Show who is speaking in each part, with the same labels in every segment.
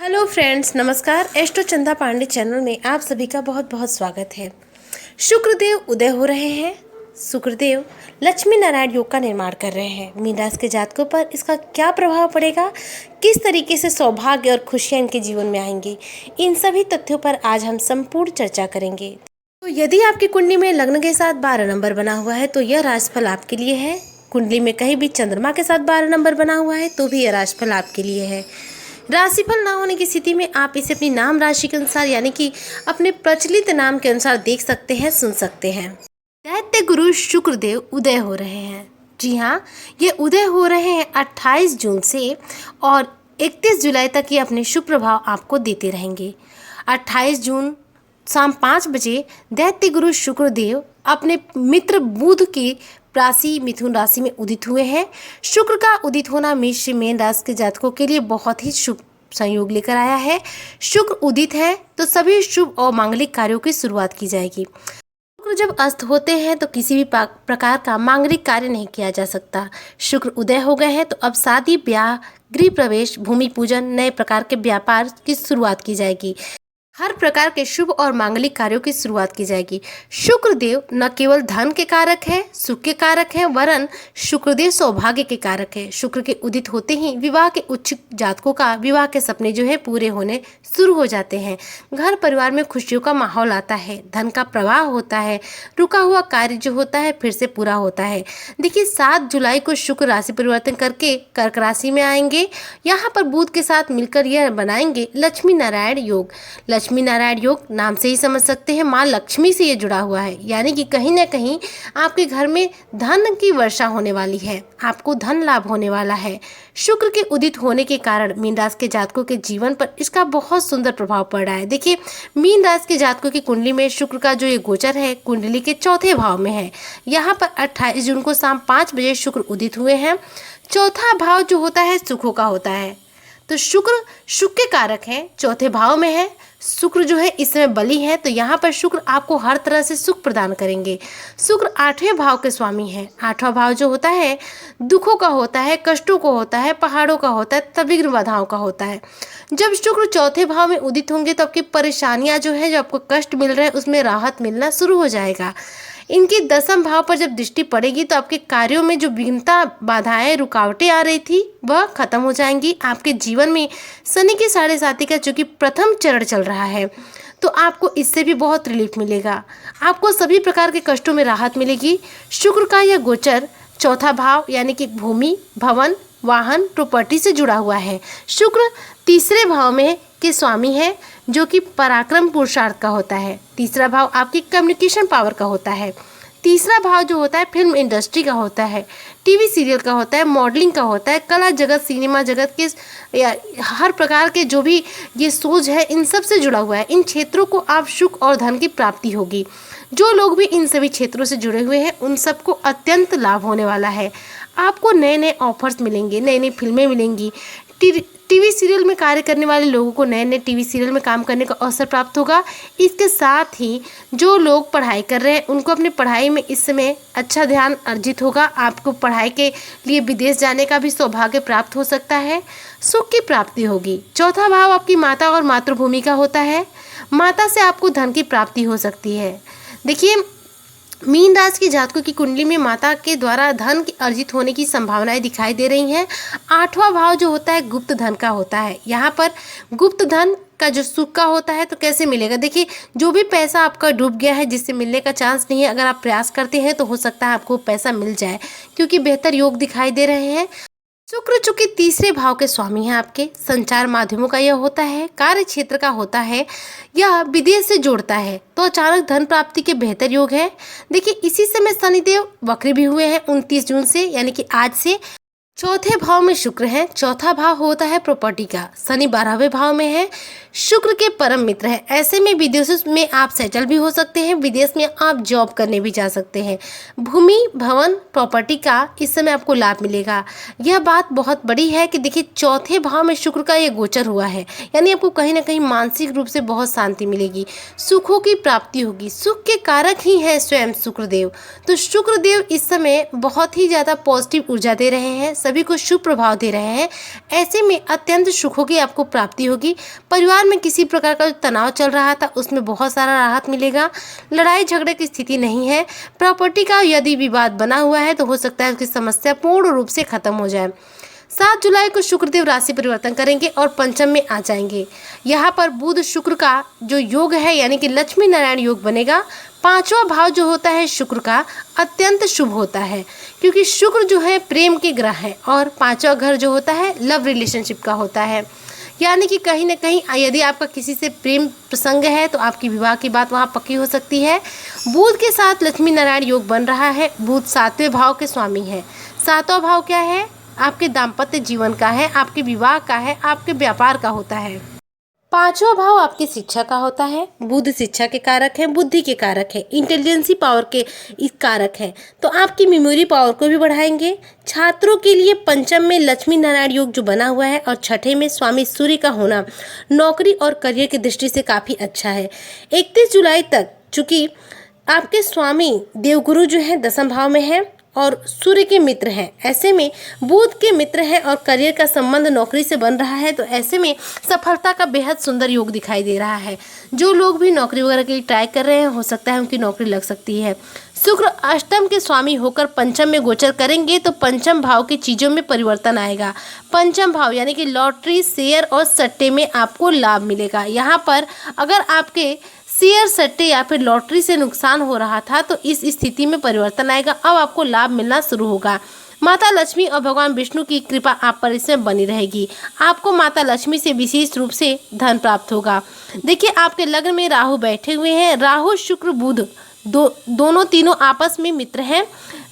Speaker 1: Hello friends, नमस्कार। Astro चंदा Pandey channel में आप सभी का बहुत बहुत स्वागत है। शुक्रदेव उदय हो रहे हैं। शुक्रदेव लक्ष्मी नारायण योग का निर्माण कर रहे हैं। मीन राशि के जातकों पर इसका क्या प्रभाव पड़ेगा, किस तरीके से सौभाग्य और खुशियां इनके जीवन में आएंगी, इन सभी तथ्यों पर आज हम संपूर्ण चर्चा करेंगे। तो यदि आपकी कुंडली में लग्न के साथ 12 नंबर बना हुआ है तो यह राशिफल आपके लिए है। कुंडली में कहीं भी चंद्रमा के साथ 12 नंबर बना हुआ है तो भी यह राशिफल आपके लिए है। राशिफल ना होने की स्थिति में आप इसे अपनी नाम राशि के अनुसार यानी कि अपने प्रचलित नाम के अनुसार देख सकते हैं, सुन सकते हैं। दैत्य गुरु शुक्रदेव उदय हो रहे हैं। जी हाँ, ये उदय हो रहे हैं 28 जून से और 31 जुलाई तक ये अपने शुभ प्रभाव आपको देते रहेंगे। 28 जून शाम 5 बजे दैत्य गुरु शुक्रदेव अपने मित्र बुध की राशि मिथुन राशि में उदित हुए हैं। शुक्र का उदित होना मेष से मीन राशि के जातकों के लिए बहुत ही शुभ संयोग लेकर आया है। शुक्र उदित है तो सभी शुभ और मांगलिक कार्यों की शुरुआत की जाएगी। शुक्र जब अस्त होते हैं तो किसी भी प्रकार का मांगलिक कार्य नहीं किया जा सकता। शुक्र उदय हो गए हैं तो अब शादी, ब्याह, गृह प्रवेश, भूमि पूजन, नए प्रकार के व्यापार की शुरुआत की जाएगी। हर प्रकार के शुभ और मांगलिक कार्यों की शुरुआत की जाएगी। शुक्रदेव न केवल धन के कारक है, सुख के कारक है, वरन शुक्रदेव सौभाग्य के कारक है। शुक्र के उदित होते ही विवाह के उच्च जातकों का विवाह के सपने जो है पूरे होने शुरू हो जाते हैं। घर परिवार में खुशियों का माहौल आता है, धन का प्रवाह होता है, रुका हुआ कार्य जो होता है फिर से पूरा होता है। देखिए 7 जुलाई को शुक्र राशि परिवर्तन करके कर्क राशि में आएंगे। यहाँ पर बुध के साथ मिलकर यह बनाएंगे लक्ष्मी नारायण योग। लक्ष्मी नारायण योग नाम से ही समझ सकते हैं माँ लक्ष्मी से ये जुड़ा हुआ है, यानी कि कहीं ना कहीं आपके घर में धन की वर्षा होने वाली है, आपको धन लाभ होने वाला है। शुक्र के उदित होने के कारण मीन राशि के जातकों के जीवन पर इसका बहुत सुंदर प्रभाव पड़ रहा है। देखिए मीन राशि के जातकों की कुंडली में शुक्र का जो ये गोचर है कुंडली के चौथे भाव में है। यहाँ पर 28 जून को शाम 5 बजे शुक्र उदित हुए हैं। चौथा भाव जो होता है सुखों का होता है, तो शुक्र सुख के कारक है, चौथे भाव में है। शुक्र जो है इस समय बली है, तो यहाँ पर शुक्र आपको हर तरह से सुख प्रदान करेंगे। शुक्र 8वें भाव के स्वामी है। 8वां भाव जो होता है दुखों का होता है, कष्टों को होता है, पहाड़ों का होता है, तविघ्न बाधाओं का होता है। जब शुक्र चौथे भाव में उदित होंगे तो आपकी परेशानियां जो है, जो आपको कष्ट मिल रहे हैं उसमें राहत मिलना शुरू हो जाएगा। इनकी 10वें भाव पर जब दृष्टि पड़ेगी तो आपके कार्यों में जो विघ्नता, बाधाएं, रुकावटें आ रही थी वह खत्म हो जाएंगी। आपके जीवन में शनि के 7.5 का जो कि प्रथम चरण चल रहा है, तो आपको इससे भी बहुत रिलीफ मिलेगा। आपको सभी प्रकार के कष्टों में राहत मिलेगी। शुक्र का यह गोचर चौथा भाव यानी कि भूमि, भवन, वाहन, प्रॉपर्टी से जुड़ा हुआ है। शुक्र 3रे भाव में के स्वामी है जो कि पराक्रम पुरुषार्थ का होता है। 3रा भाव आपकी कम्युनिकेशन पावर का होता है। 3रा भाव जो होता है फिल्म इंडस्ट्री का होता है, टीवी सीरियल का होता है, मॉडलिंग का होता है, कला जगत, सिनेमा जगत के या हर प्रकार के जो भी ये सोच है इन सब से जुड़ा हुआ है। इन क्षेत्रों को आप सुख और धन की प्राप्ति होगी। जो लोग भी इन सभी क्षेत्रों से जुड़े हुए हैं उन सबको अत्यंत लाभ होने वाला है। आपको नए नए ऑफर्स मिलेंगे, नई नई फिल्में मिलेंगी। टीवी सीरियल में कार्य करने वाले लोगों को नए नए टीवी सीरियल में काम करने का अवसर प्राप्त होगा। इसके साथ ही जो लोग पढ़ाई कर रहे हैं उनको अपनी पढ़ाई में इस समय अच्छा ध्यान अर्जित होगा। आपको पढ़ाई के लिए विदेश जाने का भी सौभाग्य प्राप्त हो सकता है। सुख की प्राप्ति होगी। चौथा भाव आपकी माता और मातृभूमि का होता है। माता से आपको धन की प्राप्ति हो सकती है। देखिए मीन राशि के जातकों की कुंडली में माता के द्वारा धन की अर्जित होने की संभावनाएं दिखाई दे रही हैं। 8वां भाव जो होता है गुप्त धन का होता है। यहाँ पर गुप्त धन का जो सुख का होता है तो कैसे मिलेगा। देखिए जो भी पैसा आपका डूब गया है जिससे मिलने का चांस नहीं है, अगर आप प्रयास करते हैं तो हो सकता है आपको पैसा मिल जाए, क्योंकि बेहतर योग दिखाई दे रहे हैं। शुक्र चूंकि 3रे भाव के स्वामी हैं आपके, संचार माध्यमों का यह होता है, कार्य क्षेत्र का होता है, यह विदेश से जोड़ता है, तो अचानक धन प्राप्ति के बेहतर योग है। देखिए इसी समय शनिदेव वक्री भी हुए हैं 29 जून से, यानी कि आज से। चौथे भाव में शुक्र है। चौथा भाव होता है प्रॉपर्टी का। शनि 12वें भाव में है, शुक्र के परम मित्र है। ऐसे में विदेश में आप सेटल भी हो सकते हैं, विदेश में आप जॉब करने भी जा सकते हैं। भूमि, भवन, प्रॉपर्टी का इस समय आपको लाभ मिलेगा। यह बात बहुत बड़ी है कि देखिए चौथे भाव में शुक्र का ये गोचर हुआ है, यानी आपको कहीं ना कहीं मानसिक रूप से बहुत शांति मिलेगी, सुखों की प्राप्ति होगी। सुख के कारक ही है स्वयं शुक्रदेव, तो शुक्रदेव इस समय बहुत ही ज़्यादा पॉजिटिव ऊर्जा दे रहे हैं। सभी को शुभ प्रभाव दे रहे हैं। ऐसे में अत्यंत सुखों की आपको प्राप्ति होगी। परिवार में किसी प्रकार का जो तनाव चल रहा था उसमें बहुत सारा राहत मिलेगा। लड़ाई झगड़े की स्थिति नहीं है। प्रॉपर्टी का यदि विवाद बना हुआ है तो हो सकता है उसकी समस्या पूर्ण रूप से खत्म हो जाए। 7 जुलाई को शुक्रदेव राशि परिवर्तन करेंगे और पंचम में आ जाएंगे। यहाँ पर बुध शुक्र का जो योग है यानी कि लक्ष्मी नारायण योग बनेगा। 5वां भाव जो होता है शुक्र का अत्यंत शुभ होता है, क्योंकि शुक्र जो है प्रेम के ग्रह है और 5वां घर जो होता है लव रिलेशनशिप का होता है। यानी कि कहीं ना कहीं यदि आपका किसी से प्रेम प्रसंग है तो आपकी विवाह की बात वहाँ पक्की हो सकती है। बुध के साथ लक्ष्मी नारायण योग बन रहा है। बुध 7वें भाव के स्वामी है। 7वां भाव क्या है? आपके दाम्पत्य जीवन का है, आपके विवाह का है, आपके व्यापार का होता है। 5वां भाव आपकी शिक्षा का होता है। बुध शिक्षा के कारक है, बुद्धि के कारक है, इंटेलिजेंसी पावर के कारक है, तो आपकी मेमोरी पावर को भी बढ़ाएंगे। छात्रों के लिए पंचम में लक्ष्मी नारायण योग जो बना हुआ है और छठे में स्वामी सूर्य का होना नौकरी और करियर की दृष्टि से काफ़ी अच्छा है। 31 जुलाई तक चूँकि आपके स्वामी देवगुरु जो है 10वें भाव में है और सूर्य के मित्र हैं, ऐसे में बुध के मित्र हैं और करियर का संबंध नौकरी से बन रहा है, तो ऐसे में सफलता का बेहद सुंदर योग दिखाई दे रहा है। जो लोग भी नौकरी वगैरह के लिए ट्राई कर रहे हैं हो सकता है उनकी नौकरी लग सकती है। शुक्र अष्टम के स्वामी होकर पंचम में गोचर करेंगे तो पंचम भाव की चीज़ों में परिवर्तन आएगा। पंचम भाव यानी कि लॉटरी, शेयर और सट्टे में आपको लाभ मिलेगा। यहाँ पर अगर आपके शेयर, सट्टे या फिर लॉटरी से नुकसान हो रहा था तो इस स्थिति में परिवर्तन आएगा। अब आपको लाभ मिलना शुरू होगा। माता लक्ष्मी और भगवान विष्णु की कृपा आप पर इसमें बनी रहेगी। आपको माता लक्ष्मी से विशेष रूप से धन प्राप्त होगा। देखिए आपके लग्न में राहु बैठे हुए हैं। राहु, शुक्र, बुध दोनों तीनों आपस में मित्र हैं।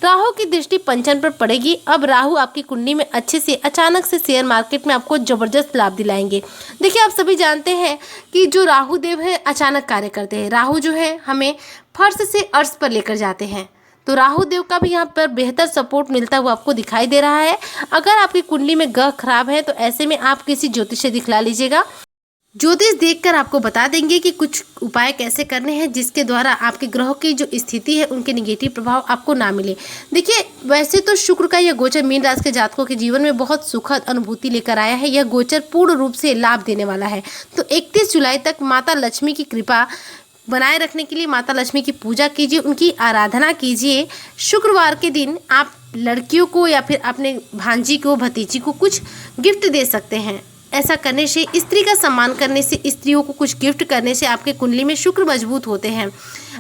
Speaker 1: राहु की दृष्टि पंचम पर पड़ेगी। अब राहु आपकी कुंडली में अच्छे से अचानक से शेयर मार्केट में आपको जबरदस्त लाभ दिलाएंगे। देखिए आप सभी जानते हैं कि जो राहु देव है अचानक कार्य करते हैं। राहु जो है हमें फर्श से अर्श पर लेकर जाते हैं, तो राहु देव का भी यहाँ पर बेहतर सपोर्ट मिलता हुआ आपको दिखाई दे रहा है। अगर आपकी कुंडली में ग्रह खराब है तो ऐसे में आप किसी ज्योतिष से दिखला लीजिएगा। ज्योतिष देखकर आपको बता देंगे कि कुछ उपाय कैसे करने हैं जिसके द्वारा आपके ग्रहों की जो स्थिति है उनके निगेटिव प्रभाव आपको ना मिले। देखिए वैसे तो शुक्र का यह गोचर मीन राशि के जातकों के जीवन में बहुत सुखद अनुभूति लेकर आया है। यह गोचर पूर्ण रूप से लाभ देने वाला है। तो 31 जुलाई तक माता लक्ष्मी की कृपा बनाए रखने के लिए माता लक्ष्मी की पूजा कीजिए, उनकी आराधना कीजिए। शुक्रवार के दिन आप लड़कियों को या फिर अपने भांजी को, भतीजी को कुछ गिफ्ट दे सकते हैं। ऐसा करने से, स्त्री का सम्मान करने से, स्त्रियों को कुछ गिफ्ट करने से आपके कुंडली में शुक्र मजबूत होते हैं।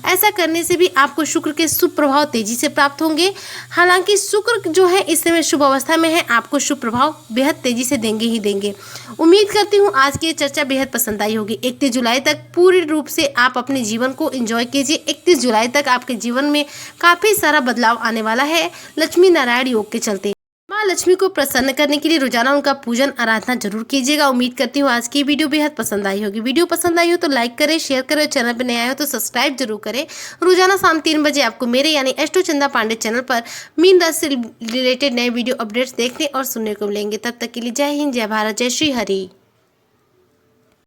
Speaker 1: ऐसा करने से भी आपको शुक्र के शुभ प्रभाव तेजी से प्राप्त होंगे। हालांकि शुक्र जो है इस समय शुभ अवस्था में है, आपको शुभ प्रभाव बेहद तेजी से देंगे ही देंगे। उम्मीद करती हूँ आज की ये चर्चा बेहद पसंद आई होगी। 31 जुलाई तक पूरी रूप से आप अपने जीवन को एंजॉय कीजिए। 31 जुलाई तक आपके जीवन में काफ़ी सारा बदलाव आने वाला है लक्ष्मी नारायण योग के चलते। माँ लक्ष्मी को प्रसन्न करने के लिए रोजाना उनका पूजन आराधना जरूर कीजिएगा। उम्मीद करती हूँ आज की वीडियो बेहद पसंद आई होगी। वीडियो पसंद आई हो तो लाइक करें, शेयर करें और चैनल पर नए आए हो तो सब्सक्राइब जरूर करें। रोजाना शाम 3 बजे आपको मेरे यानी एस्ट्रो चंदा पांडे चैनल पर मीन राशि से रिलेटेड नए वीडियो अपडेट्स देखने और सुनने को मिलेंगे। तब तक के लिए जय हिंद, जय भारत, जय श्री हरि।